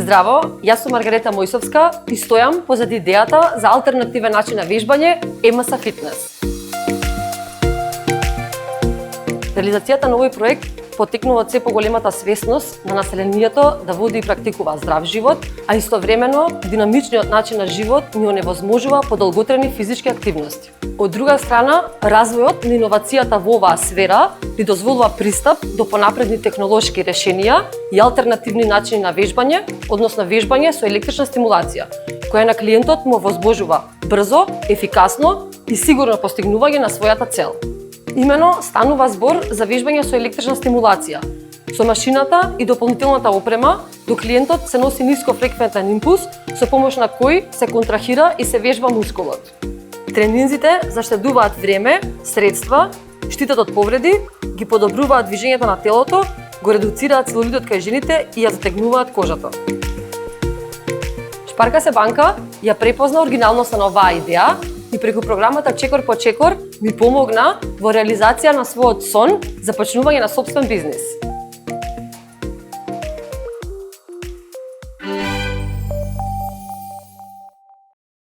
Здраво, јас сум Маргарета Мојсовска и стојам позади идејата за алтернативен начин на вежбање EMASA Fitness. Реализацијата на овој проект потекнува од се поголемата свесност на населението да води и практикува здрав живот, а истовремено динамичниот начин на живот ни оневозможува подолготрени физички активности. Од друга страна, развојот на иновацијата во оваа сфера ни дозволува пристап до понапредни технолошки решенија и алтернативни начини на вежбање, односно вежбање со електрична стимулација, која на клиентот му возможува брзо, ефикасно и сигурно постигнување на својата цел. Имено станува збор за вежбање со електрична стимулација. Со машината и дополнителната опрема, до клиентот се носи нискофреквентен импулс со помош на кој се контрахира и се вежба мускулот. Тренинзите заштедуваат време, средства, штитат од повреди, ги подобруваат движењето на телото, го редуцираат целулитот кај жените и ја затегнуваат кожата. Шпарка се банка ја препозна оригиналноста на оваа идеја и преку програмата Чекор по чекор ми помогна во реализација на својот сон за почнување на сопствен бизнис.